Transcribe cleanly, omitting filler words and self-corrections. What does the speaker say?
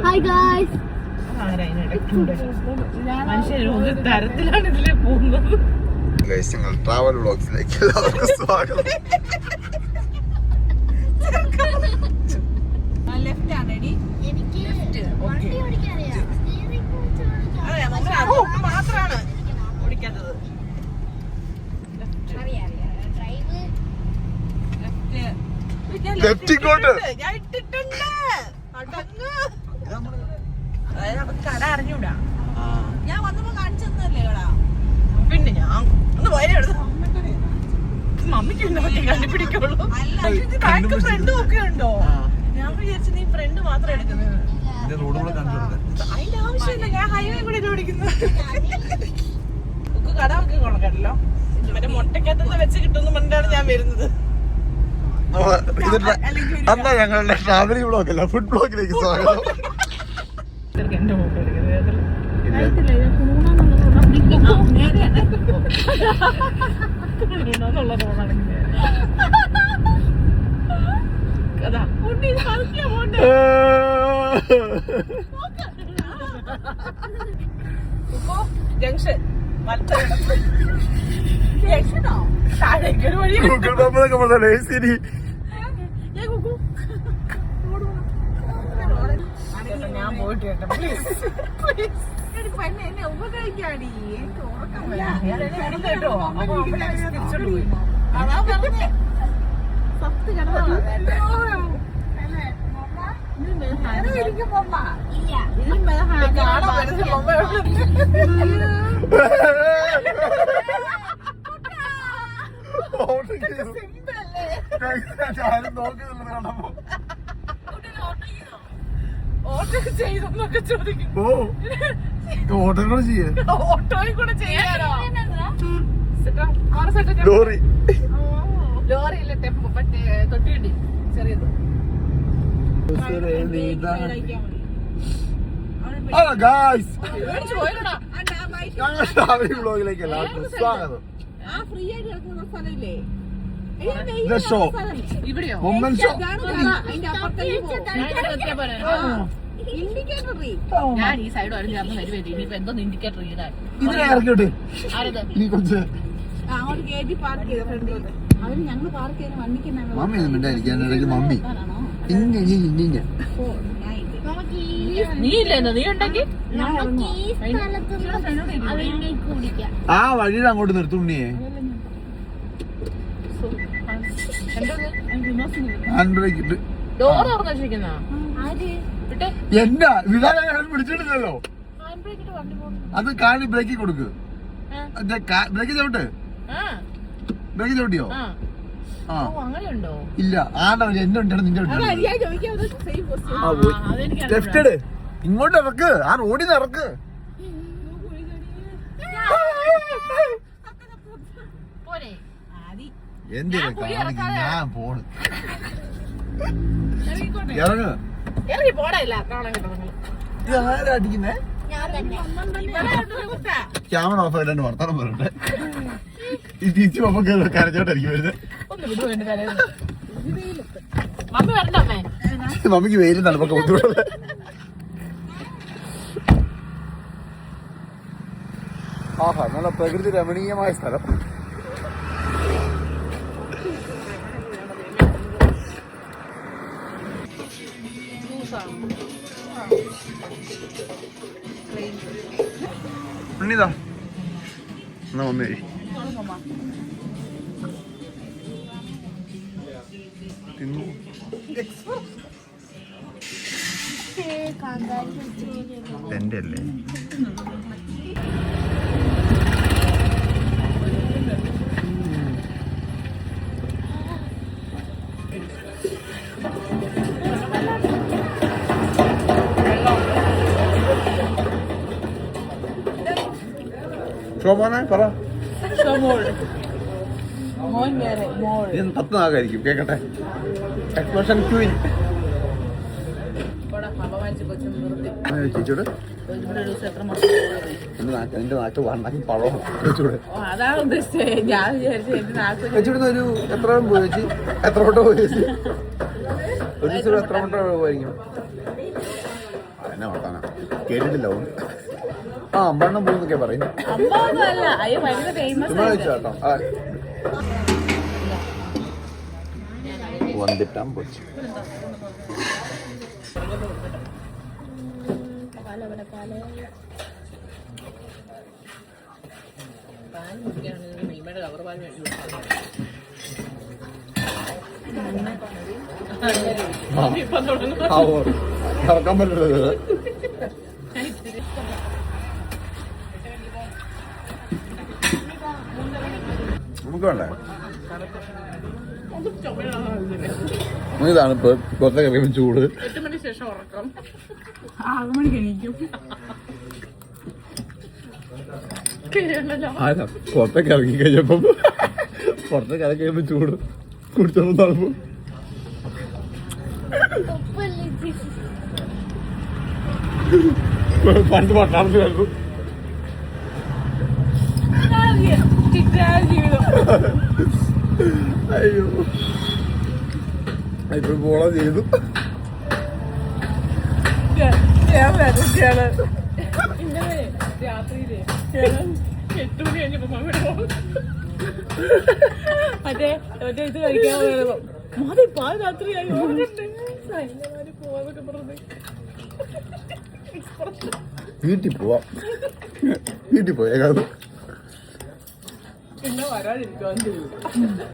Hi guys. മനുഷ്യർ ഒരു തരത്തിലാണ് ഇതിലെ പോകുന്നത്. ഞങ്ങൾ ട്രാവൽ വ്ളോഗ്സിലേക്ക് എല്ലാവർക്കും സ്വാഗതം. ലെഫ്റ്റ് ആണ് എടി. എനിക്ക് വണ്ടി ഓടിക്കാൻ അറിയാം. മാത്രമാണ് ഓടിക്കാത്തത്. ലെഫ്റ്റിക്കോട്ട് ഞാൻ ഇട്ടിട്ടുണ്ട്. അതായത് നമുക്ക് കട അറിഞ്ഞൂടാ. ഞാൻ വന്നപ്പോ കാണിച്ചതല്ലേ കട. പിന്നെ ഞാൻ ഒന്ന് വരെടുത്ത് മമ്മിക്ക് കണ്ടുപിടിക്കുള്ളൂ. ബാക്ക് ഫ്രണ്ടും ഒക്കെ ഉണ്ടോ? ഞാൻ വിചാരിച്ചു നീ ഫ്രണ്ട് മാത്രം എടുക്കുന്നത്. അതിന്റെ ആവശ്യമില്ല, ഞാൻ ഹൈവേ കൂടെ ഓടിക്കുന്നത്. കട ഒക്കെ കൊണക്കല്ലോ. മറ്റേ മുട്ടക്കകത്ത് വെച്ച് കിട്ടുമെന്ന് പറഞ്ഞിട്ടാണ് ഞാൻ വരുന്നത്. അന്നാ ഞങ്ങളുടെ ട്രാവലിംഗ് വ്ളോഗ് അല്ല, ഫുഡ് വ്ളോഗിലേക്ക് സ്വാഗതം. എന്റെ ഫോട്ടോ എടുക്കുന്നത് ജംഗ്ഷൻ ജംഗ്ഷനോ താഴേക്കൊരു വഴി ശരി. ഞാൻ പോയിട്ട് കേട്ടോ പ്ലീസ്. എന്നെ ഉപകരിക്കാടി. എനിക്ക് ഉറക്കം കേട്ടോ. തിരിച്ചോണ്ട് പോയി. അതാ പറഞ്ഞേ സത്ത് കിടന്നോ. ഓട്ടോ ചെയ്തെന്നൊക്കെ ചോദിക്കും. ഓട്ടോയും ചെയ്യേ ഓട്ടോയും കൂടെ ചെയ്യാനോ? ലോറി ലോറിയില്ല, ടെമ്പോ മറ്റേ തൊട്ടിയുണ്ട് ചെറിയത്. വ്ളോഗിലേക്ക് എല്ലാവർക്കും സ്വാഗതം. ഫ്രീ ആയിട്ട് കിടക്കുന്ന സ്ഥലമില്ലേ ഇവിടെയോ? ഞാൻ ഈ സൈഡ് വരെ ചേർന്ന് വരുവേ. ഇനിയിപ്പോ എന്തോന്ന് ഇൻഡിക്കേറ്റർ ചെയ്താൽ ഇതിനെ ഇറക്കിട്ട് നീ കുറച്ച് അങ്ങോട്ട് കയറ്റി പാർക്ക് ചെയ്ത ഫ്രണ്ട്. അവര് ഞങ്ങള് പാർക്ക് ചെയ്യുന്ന വണ്ടിക്ക് മമ്മി മിണ്ടായിരിക്കാനിടയ്ക്ക് മമ്മി നീ ഇല്ലെന്നോ? നീ ഉണ്ടെങ്കിൽ ആ വഴിയുടെ അങ്ങോട്ട് നിർത്തുണ്ണിയേ. ഹാൻഡ് ബ്രേക്ക് ഇട്ട് ഡോർ തുറന്നു വെച്ചിരിക്കുന്ന എന്താ വിടാൻ പിടിച്ചിട്ടില്ലല്ലോ. അത് കാണി ബ്രേക്ക് കൊടുക്ക്. ബ്രേക്ക് ചവിട്ട്. ബ്രേക്ക് ചവിട്ടിയോ? ആ അങ്ങനെയുണ്ടോ? ഇല്ല. ആണ്ട എന്റെ ഉണ്ടാണ് നിന്റെ ലെഫ്റ്റ് എടു. ഇങ്ങോട്ട് ഇറക്ക്. ആ റോഡിൽ നിന്ന് ഇറക്ക്. എന്തിനാ കാണിക്കും? ഞാൻ പോണ്. ഇറങ്ങ്. ഇറങ്ങി പോടല്ല കാണാൻ കിട്ടുന്നത്. ഇത് ആരാ അടിക്കുന്നേ? ക്യാമറ ഓഫ് ആയിട്ടാണ് വർത്താനം പറയട്ടെ. ഈ ടീച്ചർ നമുക്ക് കരച്ചോട്ടായിരിക്കും വരുന്നത്. മമ്മിക്ക് വെയിലും തണുപ്പൊക്കെ ബുദ്ധിമുട്ടുള്ളത്. ആഹാ, നല്ല പ്രകൃതി രമണീയമായ സ്ഥലം. ഉണ്ണിതാ എന്നാ മമ്മി തിന്നു. എന്റെ അല്ലേ? ഷോമോനെ പറ. പത്ത് നാകായിരിക്കും. കേക്കട്ടെ. എക്സ്പ്ലോഷൻ ക്വീൻ ചേച്ചിയോട് ഇവിടെ ഒരു ദിവസം എത്ര മാസം എന്റെ നാക്ക് വണ്ണാക്കി പഴം വെച്ചൂടെ അതാണ് ഉദ്ദേശിച്ചത് ഞാൻ വിചാരിച്ചു എന്റെ നാക്ക് വെച്ചിടുന്ന ഒരു എത്ര പോയി ചേച്ചി എത്ര വട്ടം പോയി ചേച്ചി ഒരു ദിവസം എത്ര വട്ടം പോയിരിക്കും എന്നെ വർത്താനം കേട്ടിട്ടില്ല ആ അമ്പണ്ണം പോകുന്നൊക്കെ പറയും അമ്മൊന്നും അല്ല അയ്യോ ഭയങ്കര ഫേമസ് കേട്ടോ വന്നിട്ടാൻ പോച്ചു മിൽമയുടെ കവർ പാൽ മേടിച്ചു ഇറക്കാൻ പറ്റില്ല നമുക്ക് വേണ്ടേ ഇതാണ് ഇപ്പൊ പുറത്തേക്ക് ഇറങ്ങുമ്പോൾ ചൂട് 8 മണിക്ക് ശേഷം ഉറക്കം 6 മണിക്ക് എണീക്കും ആരാ പുറത്തേക്ക് ഇറങ്ങി കഴിഞ്ഞപ്പം പുറത്തേക്ക് ഇറങ്ങി കഴിയുമ്പോ ചൂട് കുടിച്ചപ്പോ തണുപ്പ് പണ്ട് പട്ടാളത്തിൽ കിടക്കും അയ്യോ ഇപ്പൊ പോള ചെയ്തു ഇന്നലെ രാത്രിയില് 8 മണി കഴിഞ്ഞപ്പോ മറ്റേ ഇത് കഴിക്കാൻ പോയപ്പോ മതി പാൽ രാത്രിയായി പോവാന്നൊക്കെ പറഞ്ഞത് വീട്ടിൽ പോവാം വീട്ടിൽ പോയേക്കാതെ പിന്നെ വരാതിരിക്കുവാൻ ചെയ്യും